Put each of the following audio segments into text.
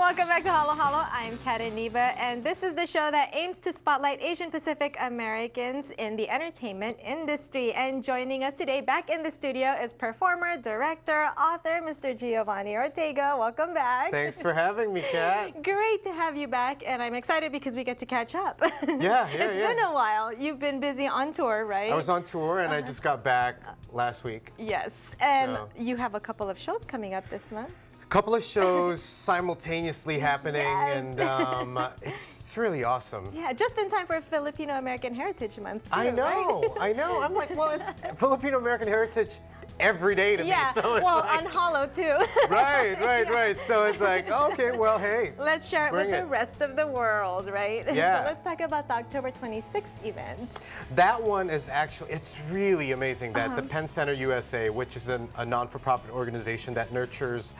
Welcome back to Halo Halo. I'm Kat Iniba, and this is the show that aims to spotlight Asian Pacific Americans in the entertainment industry. And joining us today back in the studio is performer, director, author, Mr. Giovanni Ortega. Welcome back. Thanks for having me, Kat. Great to have you back, and I'm excited because we get to catch up. Yeah. It's been a while. You've been busy on tour, right? I was on tour, and I just got back last week. Yes, and you have a couple of shows coming up this month. Couple of shows simultaneously happening, Yes. and it's really awesome. Yeah, just in time for Filipino American Heritage Month, too, I know, right? I know. I'm like, well, it's Filipino American Heritage every day to me. So it's well, like, on Halo, too. right. So it's like, okay, well, hey. Let's share it with bring the rest of the world, right? Yeah. So let's talk about the October 26th event. That one is actually, it's really amazing that the Penn Center USA, which is a non-for-profit organization that nurtures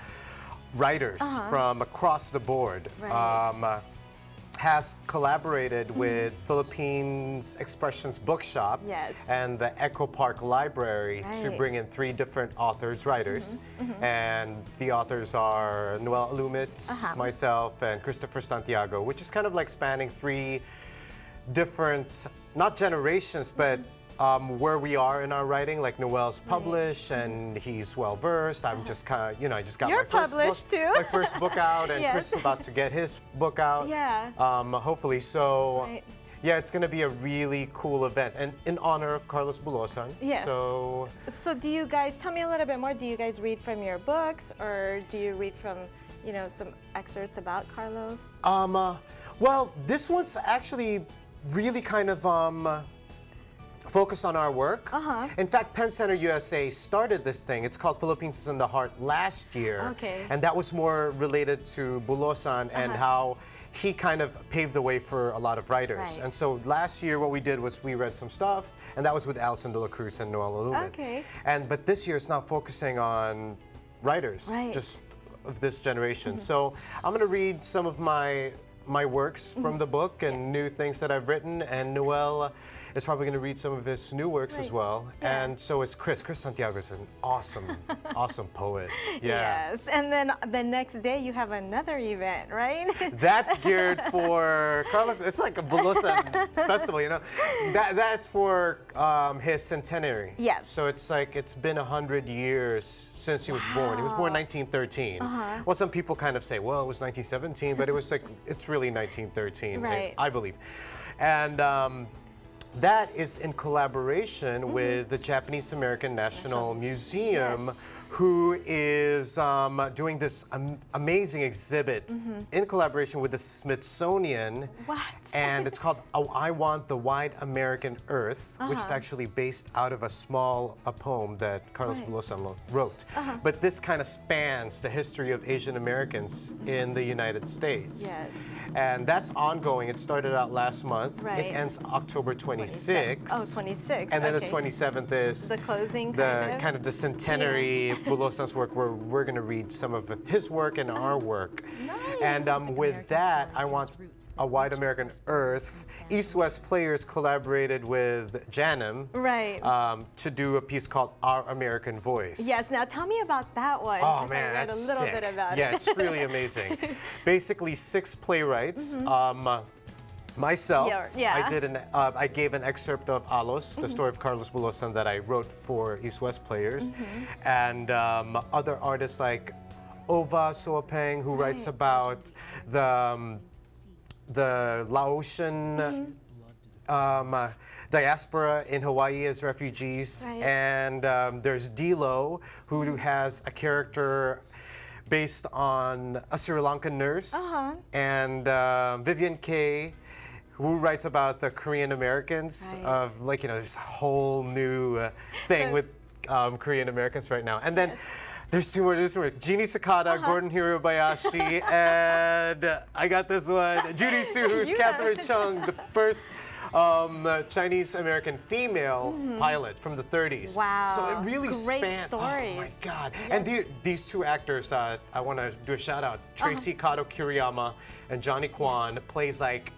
writers from across the board, Right. has collaborated with Philippines Expressions Bookshop Yes. and the Echo Park Library to Right. bring in 3 different authors, writers. And the authors are Noel Alumit, myself, and Christopher Santiago, which is kind of like spanning 3 different, not generations, but where we are in our writing. Like Noel's published and he's well versed. I'm just kind of, I just got You're my first published book, too. my first book out, and Yes. Chris is about to get his book out. Yeah. Hopefully. So, Right. yeah, it's going to be a really cool event, and in honor of Carlos Bulosan. Yes. So, So do you guys, tell me a little bit more, do you guys read from your books, or do you read from, some excerpts about Carlos? well, this one's actually really kind of focused on our work. In fact, Penn Center USA started this thing. It's called Philippines is in the Heart last year. Okay. And that was more related to Bulosan and how he kind of paved the way for a lot of writers. Right. And so last year what we did was we read some stuff, and that was with Alison de la Cruz and Noel Alumit. Okay. But this year it's now focusing on writers, Right. just of this generation. So I'm going to read some of my works from the book and new things that I've written, and Noel is probably going to read some of his new works as well. Yeah. And so is Chris. Chris Santiago is an awesome, awesome poet. Yeah. Yes, and then the next day you have another event, right? That's geared for Carlos. It's like a Bulosan festival, That's for his centenary. Yes. So it's like it's been 100 years since he was born. He was born in 1913. Well, some people kind of say, well, it was 1917, but it was like it's really 1913, Right. I believe. And that is in collaboration with the Japanese American National Museum, Yes. who is doing this amazing exhibit in collaboration with the Smithsonian. What? And it's called I Want the Wide American Earth, which is actually based out of a small poem that Carlos Right. Bulosan wrote. But this kind of spans the history of Asian Americans in the United States. Yes. And that's ongoing. It started out last month. Right. It ends October 26th. Oh, 26th. And then okay. the 27th is The closing the kind of? the centenary Bulosan's work, where we're going to read some of his work and our work. Nice. And with that, I Want a Wide American Earth. East-West Players collaborated with Janum Right. to do a piece called Our American Voice. Yes, now tell me about that one. Oh 'cause man, I read that's a little sick. bit about Yeah, it. it's really amazing. Basically, 6 playwrights. Myself, Yeah. I gave an excerpt of Alos, the story of Carlos Bulosan that I wrote for East-West Players, and other artists like Ova Soapeng, who writes about the Laotian diaspora in Hawaii as refugees, Right. and there's Dilo, who has a character based on a Sri Lankan nurse, and Vivian K, who writes about the Korean Americans, Right. of this whole new thing with Korean Americans right now. And then there's two more. Jeannie Sakata, Gordon Hirobayashi, and I got this one, Judy Su, who's You Catherine have- Chung, the first Chinese American female pilot from the 30s. Wow. So it really Great spanned. stories. Oh my God. And these 2 actors, I want to do a shout out. Tracy Kato Kiriyama and Johnny Kwan plays like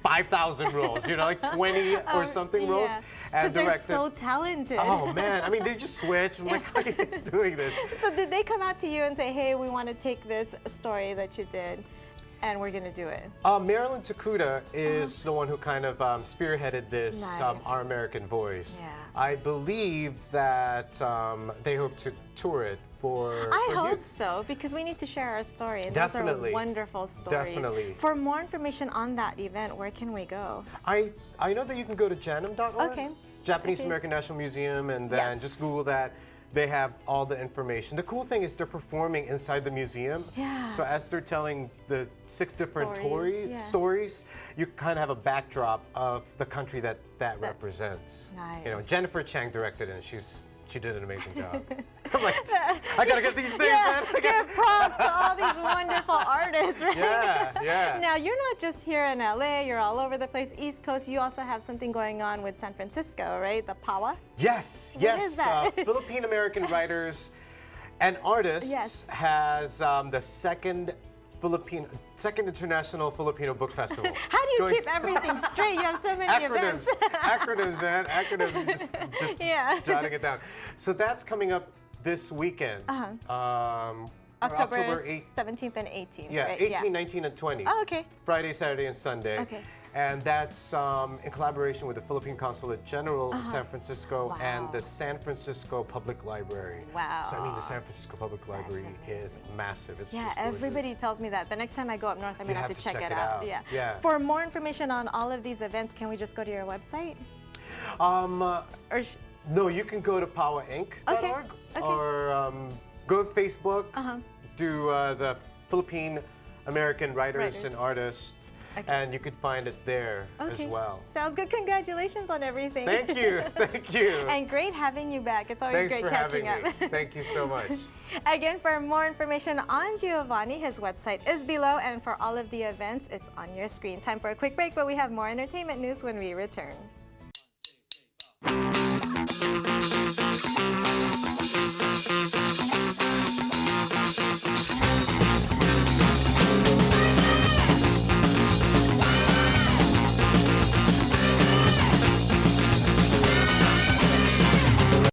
5,000 roles, like 20 or something roles. Yeah. And Because directed. they're so talented. Oh man, I mean, they just switch. I'm like, how are you guys doing this? So did they come out to you and say, hey, we want to take this story that you did, and we're going to do it. Marilyn Takuda is the one who kind of spearheaded this, Nice. Our American Voice. Yeah. I believe that they hope to tour it for I for hope youth. so, because we need to share our story. And Definitely. Those are wonderful stories. Definitely. For more information on that event, where can we go? I know that you can go to janm.org, Okay. Japanese Okay. American National Museum, and then Yes. just Google that. They have all the information. The cool thing is they're performing inside the museum. Yeah. So as they're telling the 6 different Stories, yeah. stories, you kind of have a backdrop of the country that represents. Nice. You know, Jennifer Chang directed it, and she did an amazing job. I'm like, I gotta get these things, Yeah, man. give props to all these wonderful artists, right? Yeah. Now, you're not just here in LA, you're all over the place, East Coast. You also have something going on with San Francisco, right? The PAWA? Yes, What yes. is that? Philippine American Writers and Artists Yes. has the second International Filipino Book Festival. How do you Going- keep everything straight? You have so many Acronyms, events. acronyms, man, acronyms. Just Yeah. jotting it down. So that's coming up this weekend. October 8th. 17th and 18th, Yeah, right? 18, 19, and 20. Oh, okay. Friday, Saturday, and Sunday. Okay. And that's in collaboration with the Philippine Consulate General of San Francisco and Wow. the San Francisco Public Library. Wow. So I mean, the San Francisco Public Library is massive. It's Yeah, just everybody gorgeous. tells me that. The next time I go up north, I'm going to have to check it out. Yeah. Yeah. For more information on all of these events, can we just go to your website? Or No, you can go to powainc.org Okay. or go to Facebook, do the Philippine American Writers Writers. and Artists, Okay. and you could find it there as well. Sounds good. Congratulations on everything. Thank you, thank you. And great having you back. It's always Thanks great for catching having up. me. Thank you so much. Again, for more information on Giovanni, his website is below, and for all of the events, it's on your screen. Time for a quick break, but we have more entertainment news when we return.